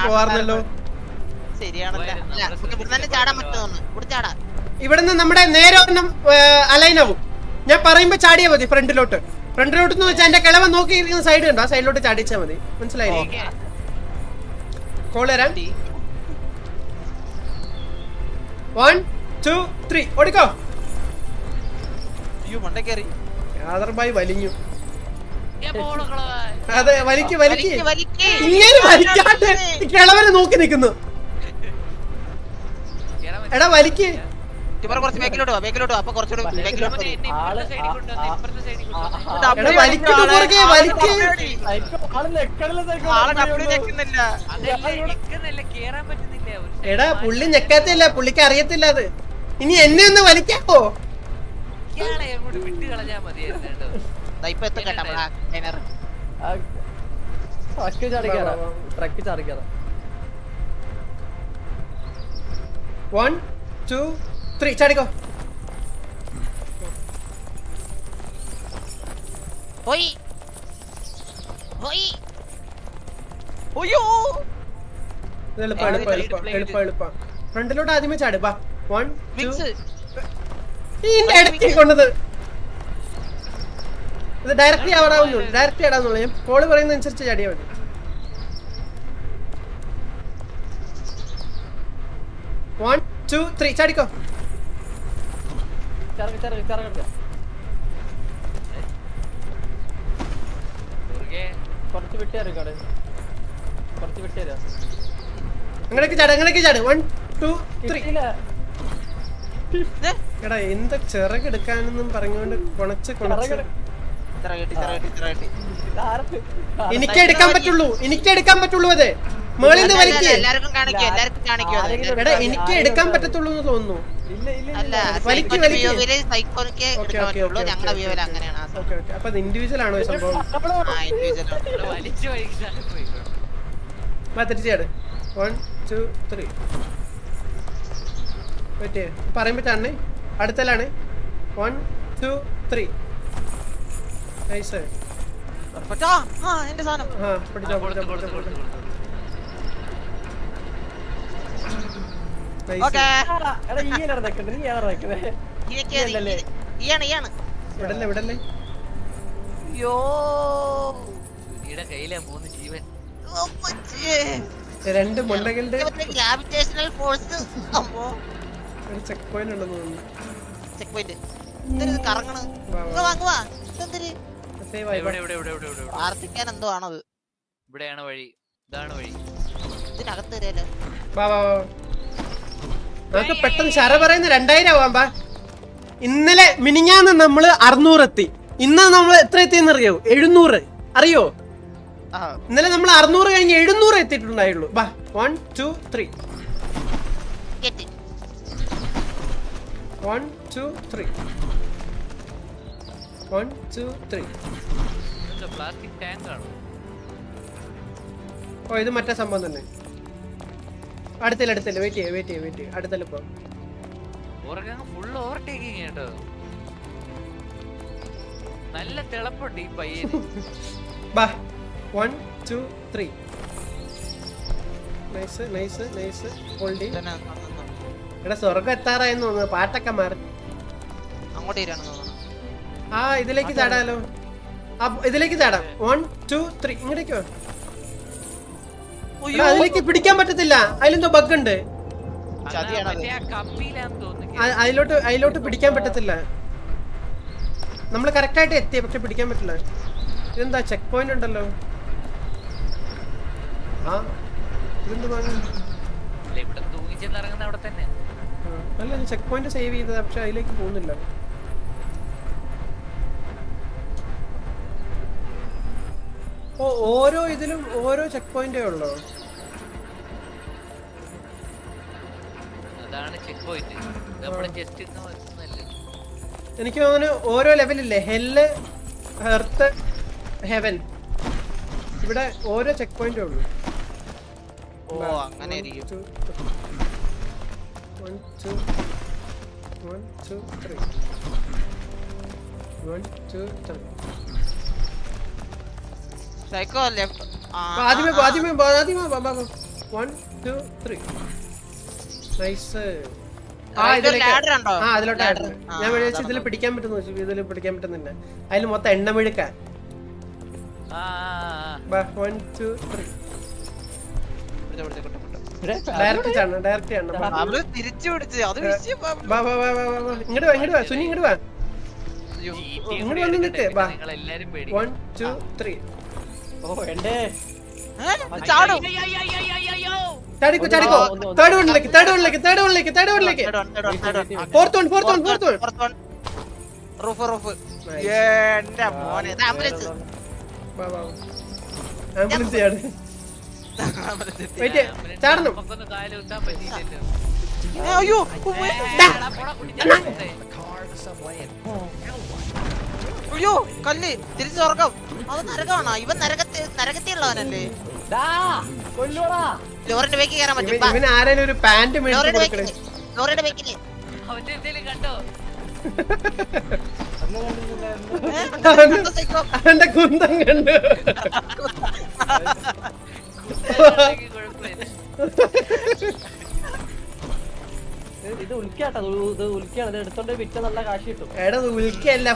പോവാറുന്നല്ലോ. ഇവിടുന്ന് നമ്മുടെ നേരെ അലൈൻ ആവും. ഞാൻ പറയുമ്പോ ചാടിയാ മതി ഫ്രണ്ടിലോട്ട്. ഫ്രണ്ടിലോട്ട് എന്ന് വെച്ചാൽ എന്റെ കിളവൻ നോക്കിയിരിക്കുന്ന സൈഡ് ഉണ്ടോ, ആ സൈഡിലോട്ട് ചാടിച്ചാ മതി. മനസ്സിലായില്ലേ? കോൾ തരാം. 1 2 3 ഓടിക്കോ. യാദർബായി വലിഞ്ഞു. അതെ വലിക്ക് വലിക്ക്. ഇങ്ങനെ വലിക്കാണ്ട് കിളവനെ നോക്കി നിക്കുന്നു. എടാ വലിക്ക്. എടാ പുള്ളി ഞെക്കാത്തില്ല, പുള്ളിക്ക് അറിയത്തില്ല അത്. ഇനി എന്നെ ഒന്ന് വലിക്കാവോ? One, 2, 3 ചാടിക്കോ. ഫ്രണ്ടിലോട്ട് ആദ്യമേ ചാട്. 1 2 ഇടയ്ക്ക് കൊണ്ടത് ഇത് ഡയറക്റ്റ് ആവാറാവുന്നു. ഡയറക്റ്റ് ആടാന്നുള്ളൂ. ഞാൻ കോള് പറയുന്ന അനുസരിച്ച് ചാടിയാ മതി. One, 2, 3 ചാടിക്കോ. അങ്ങനെയൊക്കെ ചാട്, അങ്ങനെയൊക്കെ ചാട്. 1 2 3. എടാ എന്താ ചിറകെടുക്കാനെന്നും പറഞ്ഞുകൊണ്ട് കൊണച്ച് എനിക്ക് എടുക്കാൻ പറ്റുള്ളൂ, എനിക്ക് എടുക്കാൻ പറ്റുള്ളൂ. അതെ മേളിൽ നിന്ന് വലിക്ക്. എടാ എനിക്ക് എടുക്കാൻ പറ്റത്തുള്ളൂ എന്ന് തോന്നുന്നു. വലിക്ക് വലിക്ക്. അപ്പൊ ഇൻഡിവിജ്വൽ ആണോ സംഭവം? തിരിച്ചാട്. 1 2 3 പറ്റേ പറയുമ്പോ ചാടണേ. അടുത്തലാണ്. 1 2 3 നൈസ്. പിടിച്ചോ പിടിച്ചോ പിടിച്ചോ. വിടല്ലേ. രണ്ട് മുണ്ടകളുടെ ചെക്ക് പോയിന്റ് ഉണ്ടെന്ന് തോന്നുന്നു. ചെക്ക് പോയിന്റ് പ്രാർത്ഥിക്കാൻ എന്തോ ആണത്. ഇവിടെയാണ് വഴി, ഇതാണ് വഴി. ഇതിനകത്ത് നമുക്ക് പെട്ടെന്ന് ശര പറയുന്ന 2000 ആവാം. ഇന്നലെ മിനിഞ്ഞാന്ന് നമ്മള് 600 എത്തി. ഇന്ന് നമ്മൾ എത്ര എത്തിയെന്ന് അറിയോ? 700. അറിയോ? ഇന്നലെ നമ്മൾ 600 കഴിഞ്ഞ് 700 എത്തിയിട്ടുണ്ടായുള്ളൂ. 1 2 3 1 2 3 1 2 3. പ്ലാസ്റ്റിക് ടാങ്ക് ആണ്. ഓ ഇത് മറ്റേ സംഭവം തന്നെ. അടുത്തില്ല വെയിറ്റ് ചെയ്യ്. അടുത്തല്ല ഇപ്പൊ ഫുൾ ഓവർടേക്കിംഗ് കേട്ടോ. നല്ല തിളപ്പുണ്ട് ഈ പയ്യന്. 1 2 3 നൈസ്. ഹോൾഡ്. എടാ സ്വർഗ്ഗം എത്താറായെന്ന് തോന്നുന്നു. പാട്ടൊക്കെ മാറി. ഇതിലേക്ക് ചാടാലോ. ഇതിലേക്ക് ചാടാം. 1 2 3 ഇങ്ങോട്ടേക്കോ. അതിലേക്ക് പിടിക്കാൻ പറ്റത്തില്ല. അതിലെന്തോ ബഗ് ഉണ്ട്. അതിലോട്ട് പിടിക്കാൻ പറ്റത്തില്ല. നമ്മൾ കറക്റ്റ് ആയിട്ട് എത്തിയ പക്ഷെ പിടിക്കാൻ പറ്റില്ല. ഇതെന്താ ചെക്ക് പോയിന്റ് ഉണ്ടല്ലോ. അല്ല ചെക്ക് പോയിന്റ് സേവ് ചെയ്തത് പക്ഷെ അതിലേക്ക് പോകുന്നില്ല. ഓരോ ഇതിലും ഓരോ ചെക്ക് പോയിന്റേ ഉള്ളോ? എനിക്ക് തോന്നുന്നു ഓരോ ലെവലില്ലേ, ഹെല്ല്, എർത്ത്, ഹെവൻ, ഇവിടെ ഓരോ ചെക്ക് പോയിന്റേ ഉള്ളൂ. 1 2 3 1 2 3. Psycho left. ആദ്യമേ 1 2 3 നൈസ്. അതിലോട്ട് ഞാൻ വിചാരിച്ചു ഇതിൽ പിടിക്കാൻ പറ്റുന്നു. ഇതിൽ പിടിക്കാൻ പറ്റുന്നില്ല. അതിൽ മൊത്തം എണ്ണ മെഴുക്കാൻ. 1 2 3 ഡയറക്റ്റ് ആണ്. ഇങ്ങോട്ട് വാ സുനി, ഇങ്ങോട്ട് വാ. ഇങ്ങോട്ട് വന്ന് നിക്ക്. 1 2 3 ചാടിക്കോ. തേർഡ് വണ്ണിലേക്ക്. Fourth one. ആംബുലൻസ് ചാടണം. അയ്യോ കല്ല് തിരിച്ചു തുറക്കാം. അത് നരകമാണോ? ഇവൻ നരകത്തിയുള്ളവനല്ലേ? ലോറിന്റെ ബേക്കിൽ കയറാൻ പറ്റും. ഇവന് ആരെങ്കിലും ഒരു പാന്റ് ലോറിയുടെ ബേക്കില് അവന്റെ കുന്തം കണ്ടു. ഇത് ഉൽക്കാട്ടോ, ഇത് ഉൽക്കാണ്. ഇത് എടുത്തോണ്ട് വിറ്റ നല്ല കാശ് കിട്ടും. എടാ ഉൽക്കല്ല,